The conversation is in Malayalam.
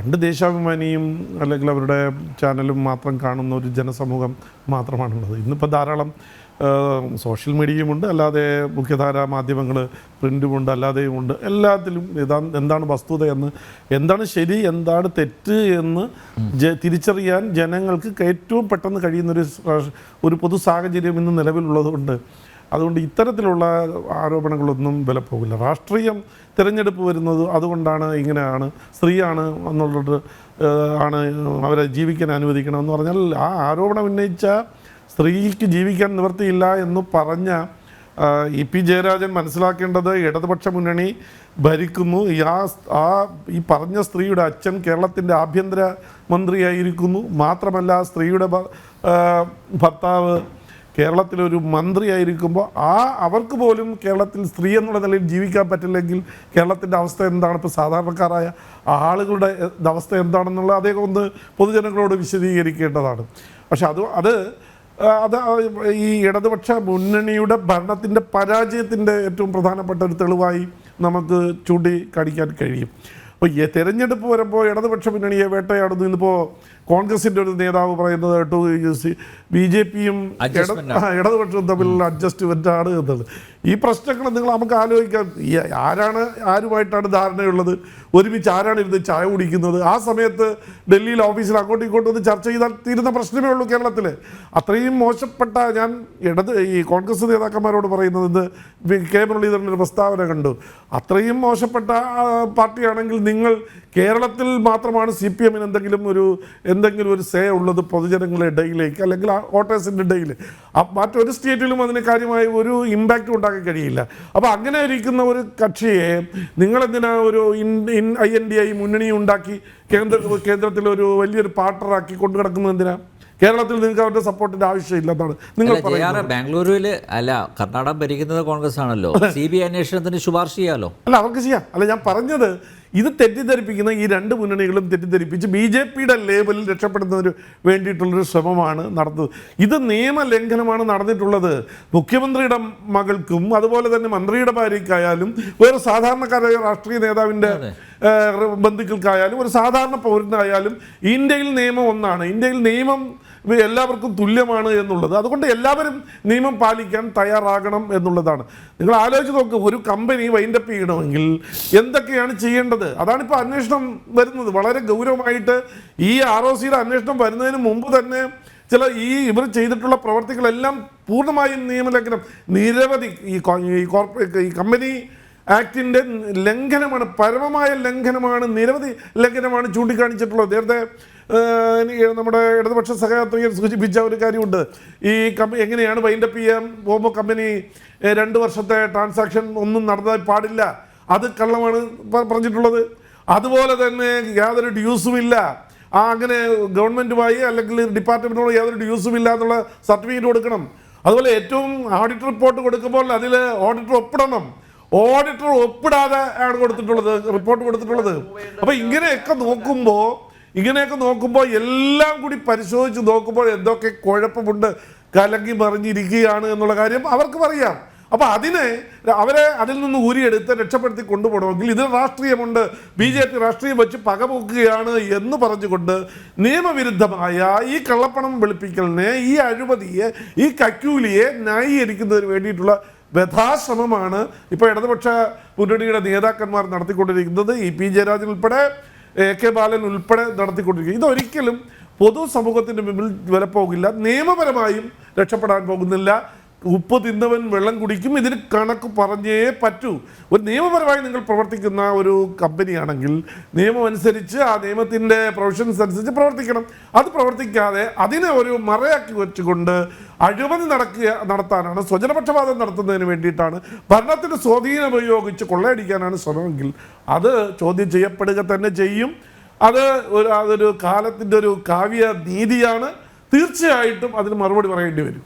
പണ്ട് ദേശാഭിമാനിയും അല്ലെങ്കിൽ അവരുടെ ചാനലും മാത്രം കാണുന്ന ഒരു ജനസമൂഹം മാത്രമാണുള്ളത്. ഇന്നിപ്പോൾ ധാരാളം സോഷ്യൽ മീഡിയയുമുണ്ട്, അല്ലാതെ മുഖ്യധാരാ മാധ്യമങ്ങൾ പ്രിൻ്റുമുണ്ട്, അല്ലാതെയുമുണ്ട്. എല്ലാത്തിലും എന്താണ് വസ്തുത എന്ന്, എന്താണ് ശരി, എന്താണ് തെറ്റ് എന്ന് തിരിച്ചറിയാൻ ജനങ്ങൾക്ക് ഏറ്റവും പെട്ടെന്ന് കഴിയുന്നൊരു പൊതു സാഹചര്യം ഇന്ന് നിലവിലുള്ളതുകൊണ്ട് അതുകൊണ്ട് ഇത്തരത്തിലുള്ള ആരോപണങ്ങളൊന്നും വിലപ്പോകില്ല. രാഷ്ട്രീയം തിരഞ്ഞെടുപ്പ് വരുന്നത് അതുകൊണ്ടാണ്, ഇങ്ങനെയാണ്, സ്ത്രീയാണ് എന്നുള്ളത് ആണ് അവരെ ജീവിക്കാൻ അനുവദിക്കണമെന്ന് പറഞ്ഞാൽ ആ ആരോപണം ഉന്നയിച്ച സ്ത്രീക്ക് ജീവിക്കാൻ നിവൃത്തിയില്ല എന്ന് പറഞ്ഞ ഇ.പി. ജയരാജൻ മനസ്സിലാക്കേണ്ടത് ഇടതുപക്ഷ മുന്നണി ഭരിക്കുന്നു. ഈ പറഞ്ഞ സ്ത്രീയുടെ അച്ഛൻ കേരളത്തിൻ്റെ ആഭ്യന്തര മന്ത്രിയായിരിക്കുന്നു. മാത്രമല്ല സ്ത്രീയുടെ ഭർത്താവ് കേരളത്തിലൊരു മന്ത്രിയായിരിക്കുമ്പോൾ അവർക്ക് പോലും കേരളത്തിൽ സ്ത്രീ എന്നുള്ള നിലയിൽ ജീവിക്കാൻ പറ്റില്ലെങ്കിൽ കേരളത്തിൻ്റെ അവസ്ഥ എന്താണ്, ഇപ്പോൾ സാധാരണക്കാരായ ആളുകളുടെ അവസ്ഥ എന്താണെന്നുള്ള അദ്ദേഹം ഒന്ന് പൊതുജനങ്ങളോട് വിശദീകരിക്കേണ്ടതാണ്. പക്ഷെ അത് ഈ ഇടതുപക്ഷ മുന്നണിയുടെ ഭരണത്തിൻ്റെ പരാജയത്തിൻ്റെ ഏറ്റവും പ്രധാനപ്പെട്ട ഒരു തെളിവായി നമുക്ക് ചൂണ്ടിക്കാണിക്കാൻ കഴിയും. അപ്പോൾ തെരഞ്ഞെടുപ്പ് വരുമ്പോൾ ഇടതുപക്ഷ മുന്നണിയെ വേട്ടയാടുന്നു. ഇന്നിപ്പോൾ കോൺഗ്രസിൻ്റെ ഒരു നേതാവ് പറയുന്നത് കേട്ടു, BJPയും ഇടതുപക്ഷവും തമ്മിലുള്ള അഡ്ജസ്റ്റ്മെൻ്റാണ് എന്നുള്ളത്. ഈ പ്രശ്നങ്ങൾ നമുക്ക് ആലോചിക്കാം. ആരുമായിട്ടാണ് ധാരണയുള്ളത്, ഒരുമിച്ച് ആരാണ് ഇരുന്ന് ചായ കുടിക്കുന്നത്, ആ സമയത്ത് ഡൽഹിയിൽ ഓഫീസിൽ അങ്ങോട്ടും ഇങ്ങോട്ടും ഒന്ന് ചർച്ച ചെയ്താൽ തീരുന്ന പ്രശ്നമേ ഉള്ളൂ കേരളത്തിൽ. അത്രയും മോശപ്പെട്ട, ഞാൻ ഈ കോൺഗ്രസ് നേതാക്കന്മാരോട് പറയുന്നത്, കെ മുരളീധരൻ്റെ ഒരു പ്രസ്താവന കണ്ടു, അത്രയും മോശപ്പെട്ട പാർട്ടിയാണെങ്കിൽ നിങ്ങൾ കേരളത്തിൽ മാത്രമാണ് CPMന് എന്തെങ്കിലും ഒരു സേ ഉള്ളത് പൊതുജനങ്ങളുടെ ഇടയിലേക്ക്, അല്ലെങ്കിൽ വോട്ടേഴ്സിൻ്റെ ഇടയിൽ. മറ്റൊരു സ്റ്റേറ്റിലും അതിന് കാര്യമായ ഒരു ഇമ്പാക്റ്റും ഉണ്ടാക്കാൻ കഴിയില്ല. അപ്പോൾ അങ്ങനെ ഇരിക്കുന്ന ഒരു കക്ഷിയെ നിങ്ങളെന്തിനാ ഒരു INDI മുന്നണി ഉണ്ടാക്കി കേന്ദ്രത്തിൽ ഒരു വലിയൊരു പാർട്ണറാക്കി കൊണ്ടു കിടക്കുന്നത് എന്തിനാ? കേരളത്തിൽ നിങ്ങൾക്ക് അവരുടെ സപ്പോർട്ടിൻ്റെ ആവശ്യമില്ലെന്നാണ് നിങ്ങൾ പറയുന്നത്. ബാംഗ്ലൂരിൽ അല്ല, കർണാടക ഭരിക്കുന്നത് കോൺഗ്രസ് ആണല്ലോ. CBI അന്വേഷണത്തിന് ശുപാർശ ചെയ്യാമല്ലോ. അല്ല, അവർക്ക് ചെയ്യാം. അല്ല, ഞാൻ പറഞ്ഞത് ഇത് തെറ്റിദ്ധരിപ്പിക്കുന്ന ഈ രണ്ട് മുന്നണികളും തെറ്റിദ്ധരിപ്പിച്ച് BJPയുടെ ലേബലിൽ രക്ഷപ്പെടുന്നതിന് വേണ്ടിയിട്ടുള്ളൊരു ശ്രമമാണ് നടന്നത്. ഇത് നിയമലംഘനമാണ് നടന്നിട്ടുള്ളത്. മുഖ്യമന്ത്രിയുടെ മകൾക്കും അതുപോലെ തന്നെ മന്ത്രിയുടെ ഭാര്യയ്ക്കായാലും വേറെ സാധാരണക്കാരായ രാഷ്ട്രീയ നേതാവിൻ്റെ ബന്ധുക്കൾക്കായാലും ഒരു സാധാരണ പൗരനായാലും ഇന്ത്യയിൽ നിയമം ഒന്നാണ്. ഇന്ത്യയിൽ നിയമം എല്ലാവർക്കും തുല്യമാണ് എന്നുള്ളത്. അതുകൊണ്ട് എല്ലാവരും നിയമം പാലിക്കാൻ തയ്യാറാകണം എന്നുള്ളതാണ്. നിങ്ങൾ ആലോചിച്ച് നോക്ക്, ഒരു കമ്പനി വൈൻഡപ്പ് ചെയ്യണമെങ്കിൽ എന്തൊക്കെയാണ് ചെയ്യേണ്ടത്? അതാണിപ്പോൾ അന്വേഷണം വരുന്നത്. വളരെ ഗൗരവമായിട്ട് ഈ ROCയുടെ അന്വേഷണം വരുന്നതിന് മുമ്പ് തന്നെ ഇവർ ചെയ്തിട്ടുള്ള പ്രവർത്തികളെല്ലാം പൂർണ്ണമായും നിയമലംഘനം, നിരവധി ഈ കമ്പനി ആക്ടിൻ്റെ ലംഘനമാണ്, പരമമായ ലംഘനമാണ്, നിരവധി ലംഘനമാണ് ചൂണ്ടിക്കാണിച്ചിട്ടുള്ളത്. നേരത്തെ നമ്മുടെ ഇടതുപക്ഷ സഹയാത്രികർ സൂചിപ്പിച്ച ഒരു കാര്യമുണ്ട്. ഈ എങ്ങനെയാണ് വൈൻഡപ്പ് ചെയ്യാൻ പോകുമ്പോൾ കമ്പനി 2 വർഷത്തെ ട്രാൻസാക്ഷൻ ഒന്നും നടത്താൻ പാടില്ല, അത് കള്ളമാണ് പറഞ്ഞിട്ടുള്ളത്. അതുപോലെ തന്നെ യാതൊരു ഡ്യൂസും ഇല്ല, അങ്ങനെ ഗവൺമെൻറ്റുമായി അല്ലെങ്കിൽ ഡിപ്പാർട്ട്മെൻറ്റിനോട് യാതൊരു ഡ്യൂസും ഇല്ല എന്നുള്ള സർട്ടിഫിക്കറ്റ് കൊടുക്കണം. അതുപോലെ ഏറ്റവും ഓഡിറ്റ് റിപ്പോർട്ട് കൊടുക്കുമ്പോൾ അതിൽ ഓഡിറ്റർ ഒപ്പിടണം. ഓഡിറ്റർ ഒപ്പിടാതെ ആണ് റിപ്പോർട്ട് കൊടുത്തിട്ടുള്ളത്. അപ്പോൾ ഇങ്ങനെയൊക്കെ നോക്കുമ്പോൾ എല്ലാം കൂടി പരിശോധിച്ച് നോക്കുമ്പോൾ എന്തൊക്കെ കുഴപ്പമുണ്ട്, കലങ്ങി മറിഞ്ഞിരിക്കുകയാണ് എന്നുള്ള കാര്യം അവർക്കും അറിയാം. അപ്പോൾ അവരെ അതിൽ നിന്ന് ഊരിയെടുത്ത് രക്ഷപ്പെടുത്തി കൊണ്ടുപോകണമെങ്കിൽ ഇതിൽ രാഷ്ട്രീയമുണ്ട്, BJP രാഷ്ട്രീയം വെച്ച് പകപോക്കുകയാണ് എന്ന് പറഞ്ഞുകൊണ്ട് നിയമവിരുദ്ധമായ ഈ കള്ളപ്പണം വെളുപ്പിക്കലിനെ, ഈ അഴിമതിയെ, ഈ കക്കൂലിയെ ന്യായീകരിക്കുന്നതിന് വേണ്ടിയിട്ടുള്ള വ്യഥാശ്രമമാണ് ഇപ്പോൾ ഇടതുപക്ഷ മുന്നണിയുടെ നേതാക്കന്മാർ നടത്തിക്കൊണ്ടിരിക്കുന്നത്. ഇ.പി. ജയരാജൻ ഉൾപ്പെടെ AK ബാലൻ ഉൾപ്പെടെ നടത്തിക്കൊണ്ടിരിക്കുക. ഇതൊരിക്കലും പൊതുസമൂഹത്തിൻ്റെ മുമ്പിൽ വിലപ്പോകില്ല, നിയമപരമായും രക്ഷപ്പെടാൻ പോകുന്നില്ല. ഉപ്പ് തിന്നവൻ വെള്ളം കുടിക്കും, ഇതിന് കണക്ക് പറഞ്ഞേ പറ്റൂ. ഒരു നിയമപരമായി നിങ്ങൾ പ്രവർത്തിക്കുന്ന ഒരു കമ്പനിയാണെങ്കിൽ നിയമം അനുസരിച്ച് ആ നിയമത്തിൻ്റെ പ്രൊവിഷൻസ് അനുസരിച്ച് പ്രവർത്തിക്കണം. അത് പ്രവർത്തിക്കാതെ അതിനെ ഒരു മറയാക്കി വെച്ചുകൊണ്ട് അഴിമതി നടത്താനാണ്, സ്വജനപക്ഷപാതം നടത്തുന്നതിന് വേണ്ടിയിട്ടാണ്, ഭരണത്തിൻ്റെ സ്വാധീനം ഉപയോഗിച്ച് കൊള്ളയടിക്കാനാണ് ശ്രമമെങ്കിൽ അത് ചോദ്യം ചെയ്യപ്പെടുക തന്നെ ചെയ്യും. അതൊരു കാലത്തിൻ്റെ ഒരു കാവ്യ നീതിയാണ്. തീർച്ചയായിട്ടും അതിന് മറുപടി പറയേണ്ടി വരും.